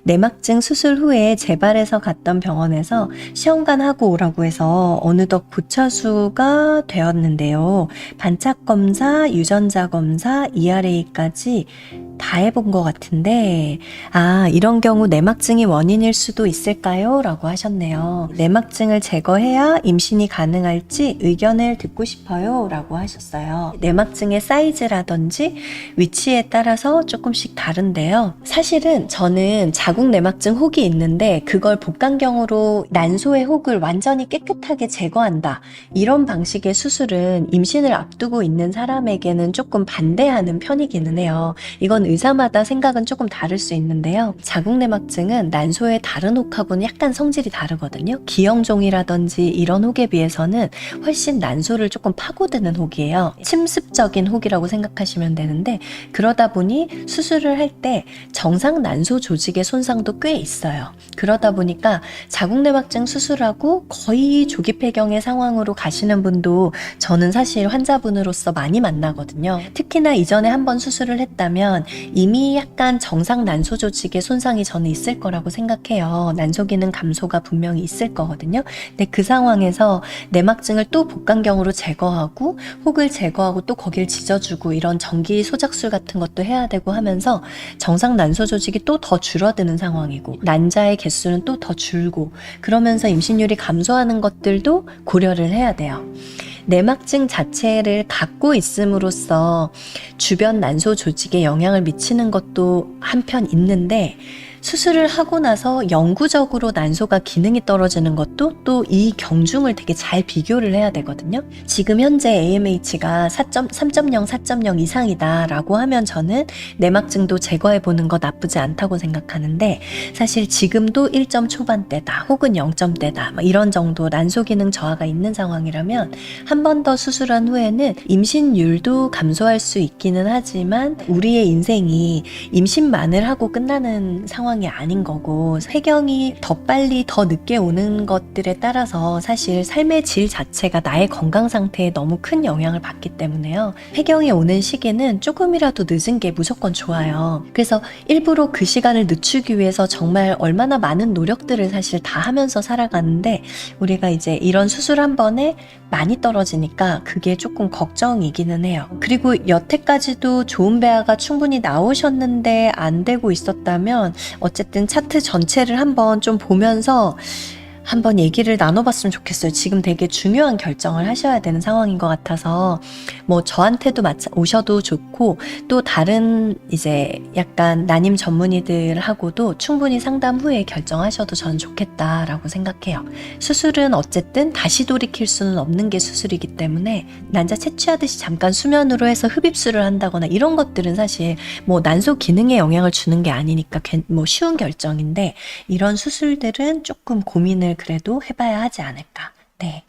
내막증 수술 후에 재발해서 갔던 병원에서 시험관 하고 오라고 해서 어느덧 보차수가 되었는데요. 반짝 검사, 유전자 검사, ERA까지 다 해본 것 같은데, 이런 경우 내막증이 원인일 수도 있을까요? 라고 하셨네요. 내막증을 제거해야 임신이 가능할지 의견을 듣고 싶어요. 라고 하셨어요. 내막증의 사이즈라든지 위치에 따라서 조금씩 다른데요. 사실은 저는 자궁 내막증 혹이 있는데 그걸 복강경으로 난소의 혹을 완전히 깨끗하게 제거한다. 이런 방식의 수술은 임신을 앞두고 있는 사람에게는 조금 반대하는 편이기는 해요. 이건 의사마다 생각은 조금 다를 수 있는데요. 자궁 내막증은 난소의 다른 혹하고는 약간 성질이 다르거든요. 기형종이라든지 이런 혹에 비해서는 훨씬 난소를 조금 파고드는 혹이에요. 침습적인 혹이라고 생각하시면 되는데, 그러다 보니 수술을 할 때 정상 난소 조직의 손상도 꽤 있어요. 그러다 보니까 자궁 내막증 수술하고 거의 조기 폐경의 상황으로 가시는 분도 저는 사실 환자분으로서 많이 만나거든요. 특히나 이전에 한번 수술을 했다면 이미 약간 정상 난소 조직의 손상이 저는 있을 거라고 생각해요. 난소 기능 감소가 분명히 있을 거거든요. 근데 그 상황에서 내막증을 또 복강경으로 제거하고 혹을 제거하고 또 거길 지져주고 이런 전기 소작술 같은 것도 해야 되고 하면서 정상 난소 조직이 또 더 줄어드는 상황이고 난자의 개수는 또 더 줄고 그러면서 임신율이 감소하는 것들도 고려를 해야 돼요. 내막증 자체를 갖고 있음으로써 주변 난소 조직에 영향을 미치는 것도 한편 있는데, 수술을 하고 나서 영구적으로 난소가 기능이 떨어지는 것도 또 이 경중을 되게 잘 비교를 해야 되거든요. 지금 현재 AMH가 3.0, 4.0 이상이다 라고 하면 저는 내막증도 제거해 보는 거 나쁘지 않다고 생각하는데, 사실 지금도 1점 초반대다 혹은 0점대다 이런 정도 난소 기능 저하가 있는 상황이라면 한 번 더 수술한 후에는 임신율도 감소할 수 있기는 하지만 우리의 인생이 임신만을 하고 끝나는 상황이 아닌 거고, 폐경이 더 빨리 더 늦게 오는 것들에 따라서 사실 삶의 질 자체가 나의 건강 상태에 너무 큰 영향을 받기 때문에요. 폐경이 오는 시기는 조금이라도 늦은 게 무조건 좋아요. 그래서 일부러 그 시간을 늦추기 위해서 정말 얼마나 많은 노력들을 사실 다 하면서 살아가는데, 우리가 이제 이런 수술 한 번에 많이 떨어지니까 그게 조금 걱정이기는 해요. 그리고 여태까지도 좋은 배아가 충분히 나오셨는데 안 되고 있었다면 어쨌든 차트 전체를 한번 좀 보면서 한번 얘기를 나눠봤으면 좋겠어요. 지금 되게 중요한 결정을 하셔야 되는 상황인 것 같아서 뭐 저한테도 오셔도 좋고 또 다른 이제 약간 난임 전문의들하고도 충분히 상담 후에 결정하셔도 저는 좋겠다라고 생각해요. 수술은 어쨌든 다시 돌이킬 수는 없는 게 수술이기 때문에 난자 채취하듯이 잠깐 수면으로 해서 흡입술을 한다거나 이런 것들은 사실 뭐 난소 기능에 영향을 주는 게 아니니까 뭐 쉬운 결정인데, 이런 수술들은 조금 고민을 그래도 해봐야 하지 않을까. 네.